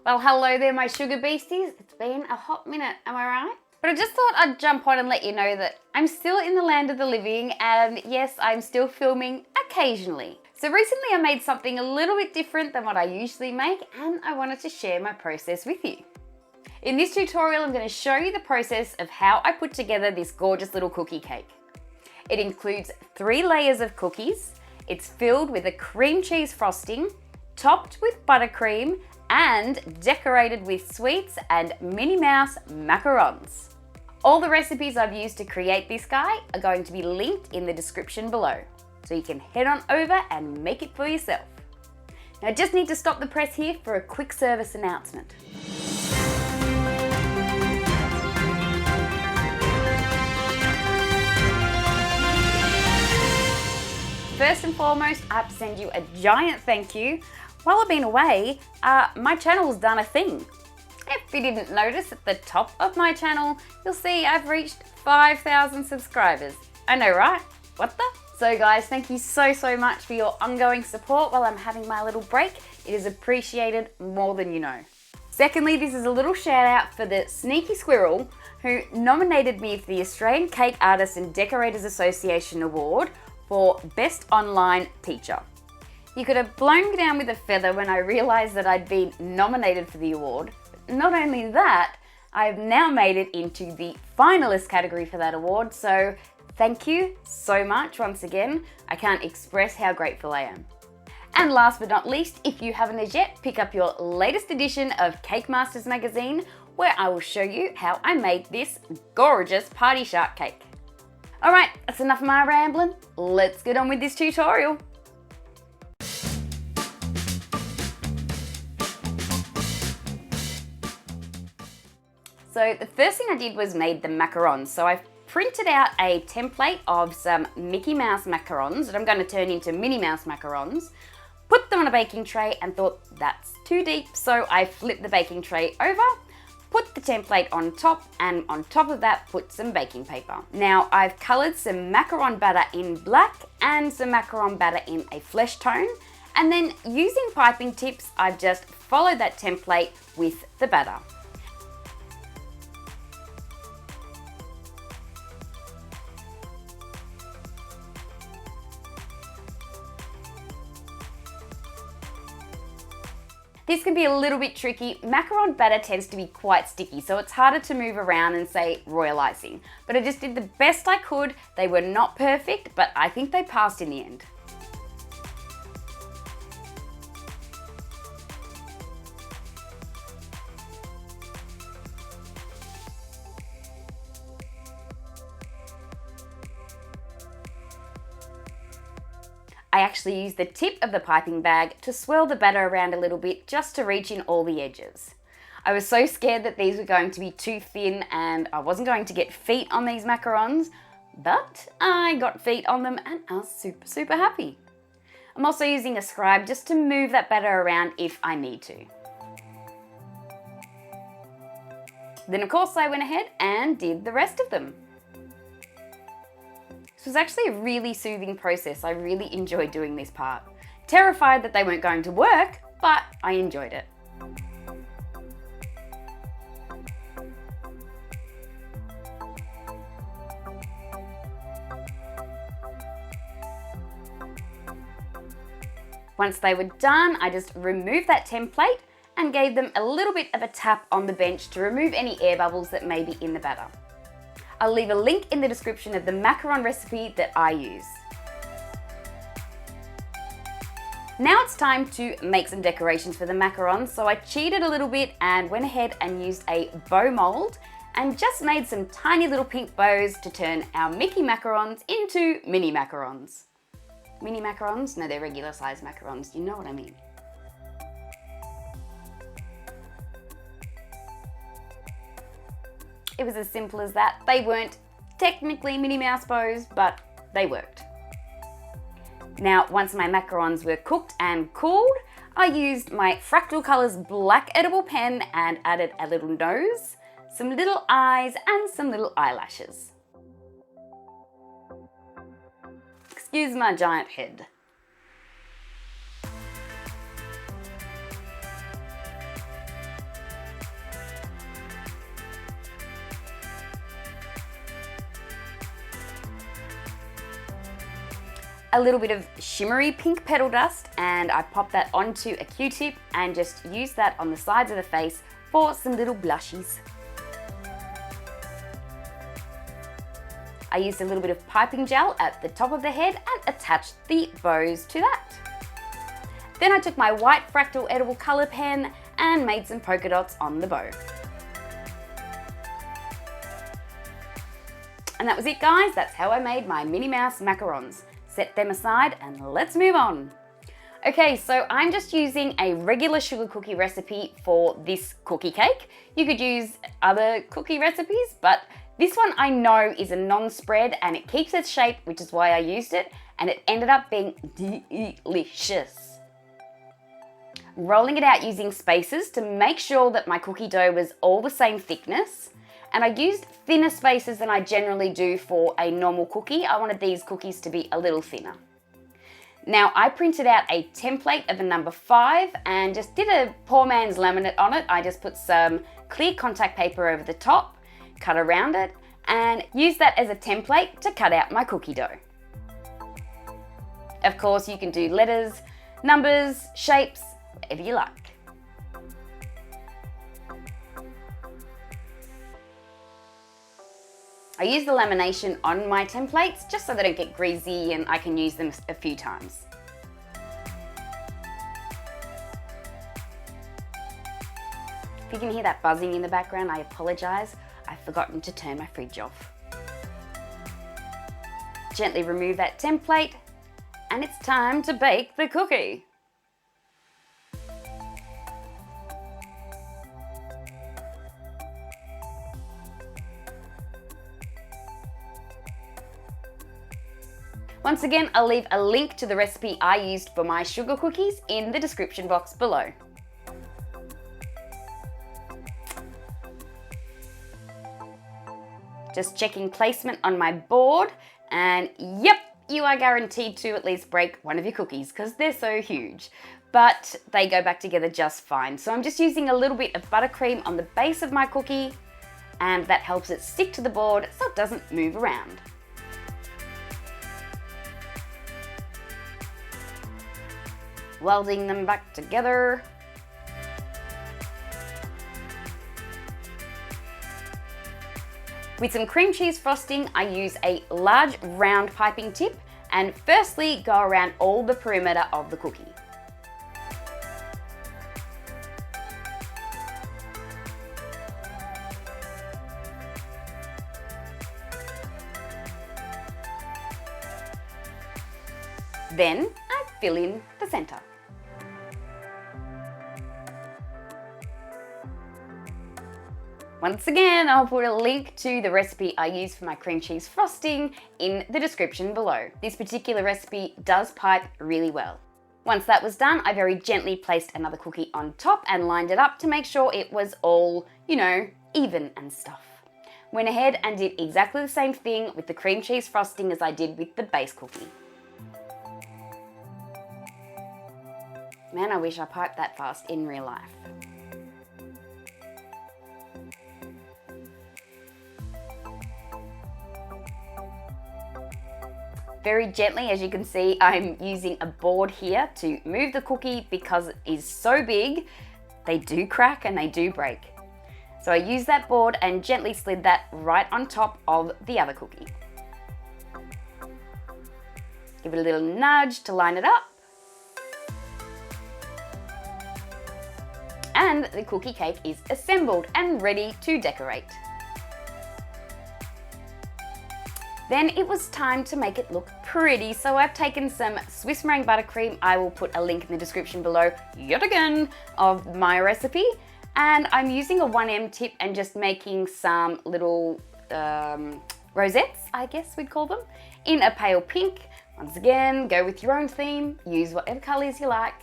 Well, hello there, my sugar beasties. It's been a hot minute, am I right? But I just thought I'd jump on and let you know that I'm still in the land of the living, and yes, I'm still filming occasionally. So recently I made something a little bit different than what I usually make, and I wanted to share my process with you. In this tutorial, I'm going to show you the process of how I put together this gorgeous little cookie cake. It includes 3 layers of cookies. It's filled with a cream cheese frosting, topped with buttercream, and decorated with sweets and Minnie Mouse macarons. All the recipes I've used to create this guy are going to be linked in the description below, so you can head on over and make it for yourself. Now I just need to stop the press here for a quick service announcement. First and foremost, I have to send you a giant thank you. While I've been away, my channel's done a thing. If you didn't notice, at the top of my channel, you'll see I've reached 5,000 subscribers. I know, right? What the? So guys, thank you so much for your ongoing support while I'm having my little break. It is appreciated more than you know. Secondly, this is a little shout out for the sneaky squirrel who nominated me for the Australian Cake Artists and Decorators Association Award for Best Online Teacher. You could have blown me down with a feather when I realised that I'd been nominated for the award. But not only that, I've now made it into the finalist category for that award, so thank you so much once again. I can't express how grateful I am. And last but not least, if you haven't as yet, pick up your latest edition of Cake Masters magazine, where I will show you how I made this gorgeous party shark cake. Alright, that's enough of my rambling. Let's get on with this tutorial. So the first thing I did was made the macarons. So I've printed out a template of some Mickey Mouse macarons that I'm going to turn into Minnie Mouse macarons, put them on a baking tray and thought that's too deep. So I flipped the baking tray over, put the template on top, and on top of that put some baking paper. Now I've coloured some macaron batter in black and some macaron batter in a flesh tone, and then using piping tips I've just followed that template with the batter. This can be a little bit tricky. Macaron batter tends to be quite sticky, so it's harder to move around and say royal icing. But I just did the best I could. They were not perfect, but I think they passed in the end. I actually used the tip of the piping bag to swirl the batter around a little bit just to reach in all the edges. I was so scared that these were going to be too thin and I wasn't going to get feet on these macarons, but I got feet on them and I was super happy. I'm also using a scribe just to move that batter around if I need to. Then of course I went ahead and did the rest of them. This was actually a really soothing process. I really enjoyed doing this part. Terrified that they weren't going to work, but I enjoyed it. Once they were done, I just removed that template and gave them a little bit of a tap on the bench to remove any air bubbles that may be in the batter. I'll leave a link in the description of the macaron recipe that I use. Now it's time to make some decorations for the macarons, so I cheated a little bit and went ahead and used a bow mold and just made some tiny little pink bows to turn our Mickey macarons into mini macarons. Mini macarons? No, they're regular size macarons, you know what I mean. It was as simple as that. They weren't technically Minnie Mouse bows, but they worked. Now, once my macarons were cooked and cooled, I used my Fractal Colours black edible pen and added a little nose, some little eyes, and some little eyelashes. Excuse my giant head. a little bit of shimmery pink petal dust and I popped that onto a Q-tip and just used that on the sides of the face for some little blushies. I used a little bit of piping gel at the top of the head and attached the bows to that. Then I took my white fractal edible colour pen and made some polka dots on the bow. And that was it, guys. That's how I made my Minnie Mouse macarons. Set them aside and let's move on. Okay, so I'm just using a regular sugar cookie recipe for this cookie cake. You could use other cookie recipes, but this one I know is a non-spread and it keeps its shape, which is why I used it, and it ended up being delicious. Rolling it out using spacers to make sure that my cookie dough was all the same thickness. And I used thinner spacers than I generally do for a normal cookie. I wanted these cookies to be a little thinner. Now I printed out a template of a number 5 and just did a poor man's laminate on it. I just put some clear contact paper over the top, cut around it, and used that as a template to cut out my cookie dough. Of course, you can do letters, numbers, shapes, whatever you like. I use the lamination on my templates just so they don't get greasy and I can use them a few times. If you can hear that buzzing in the background, I apologise. I've forgotten to turn my fridge off. Gently remove that template and it's time to bake the cookie. Once again, I'll leave a link to the recipe I used for my sugar cookies in the description box below. Just checking placement on my board, and yep, you are guaranteed to at least break one of your cookies because they're so huge, but they go back together just fine. So I'm just using a little bit of buttercream on the base of my cookie, and that helps it stick to the board so it doesn't move around. Welding them back together. With some cream cheese frosting, I use a large round piping tip and firstly go around all the perimeter of the cookie. Then I fill in the center. Once again, I'll put a link to the recipe I use for my cream cheese frosting in the description below. This particular recipe does pipe really well. Once that was done, I very gently placed another cookie on top and lined it up to make sure it was all, you know, even and stuff. Went ahead and did exactly the same thing with the cream cheese frosting as I did with the base cookie. Man, I wish I piped that fast in real life. Very gently, as you can see, I'm using a board here to move the cookie because it is so big, they do crack and they do break. So I used that board and gently slid that right on top of the other cookie. Give it a little nudge to line it up. And the cookie cake is assembled and ready to decorate. Then it was time to make it look pretty, so I've taken some Swiss meringue buttercream. I will put a link in the description below, yet again, of my recipe. And I'm using a 1M tip and just making some little rosettes, I guess we'd call them, in a pale pink. Once again, go with your own theme, use whatever colors you like.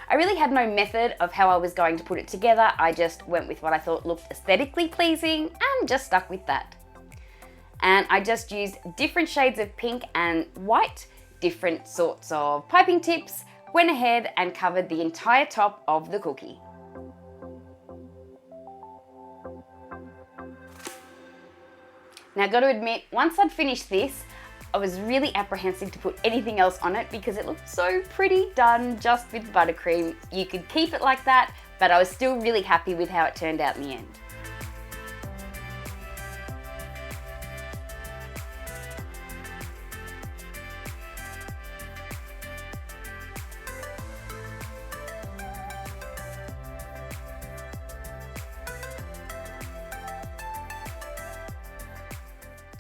I really had no method of how I was going to put it together. I just went with what I thought looked aesthetically pleasing and just stuck with that. And I just used different shades of pink and white, different sorts of piping tips, went ahead and covered the entire top of the cookie. Now, I've got to admit, once I'd finished this, I was really apprehensive to put anything else on it because it looked so pretty done just with buttercream. You could keep it like that, but I was still really happy with how it turned out in the end.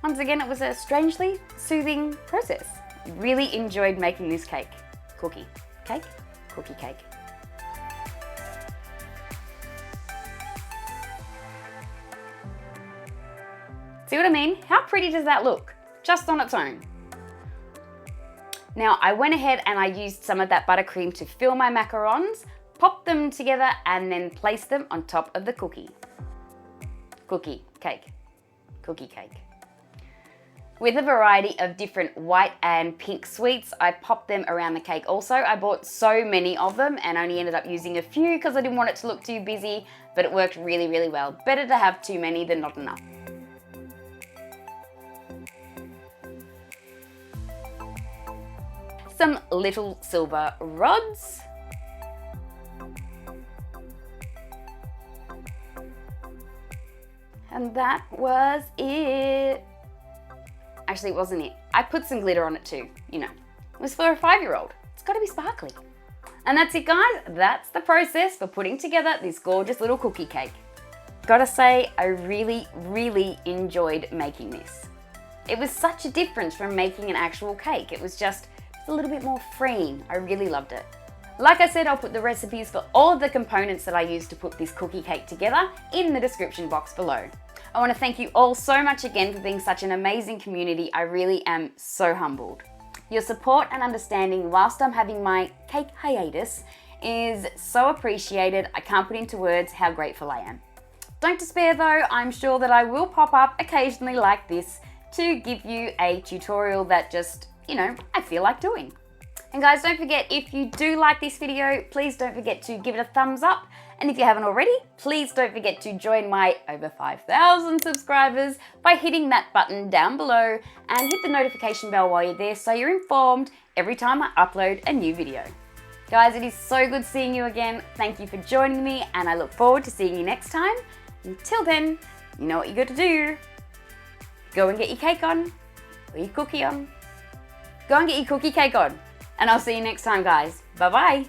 Once again, it was a strangely soothing process. Really enjoyed making this cake. Cookie cake? Cookie cake. See what I mean? How pretty does that look? Just on its own. Now I went ahead and I used some of that buttercream to fill my macarons, pop them together and then place them on top of the cookie. Cookie cake. Cookie cake. With a variety of different white and pink sweets, I popped them around the cake also. I bought so many of them and only ended up using a few because I didn't want it to look too busy, but it worked really, really well. Better to have too many than not enough. Some little silver rods. And that was it. Actually, it wasn't it. I put some glitter on it too, you know. It was for a 5-year-old. It's gotta be sparkly. And that's it, guys. That's the process for putting together this gorgeous little cookie cake. Gotta say, I really, really enjoyed making this. It was such a difference from making an actual cake. It was just a little bit more freeing. I really loved it. Like I said, I'll put the recipes for all of the components that I used to put this cookie cake together in the description box below. I want to thank you all so much again for being such an amazing community. I really am so humbled. Your support and understanding whilst I'm having my cake hiatus is so appreciated. I can't put into words how grateful I am. Don't despair though, I'm sure that I will pop up occasionally like this to give you a tutorial that just, you know, I feel like doing. And guys, don't forget, if you do like this video, please don't forget to give it a thumbs up. And if you haven't already, please don't forget to join my over 5,000 subscribers by hitting that button down below and hit the notification bell while you're there so you're informed every time I upload a new video. Guys, it is so good seeing you again. Thank you for joining me and I look forward to seeing you next time. Until then, you know what you got to do. Go and get your cake on, or your cookie on. Go and get your cookie cake on. And I'll see you next time, guys. Bye-bye.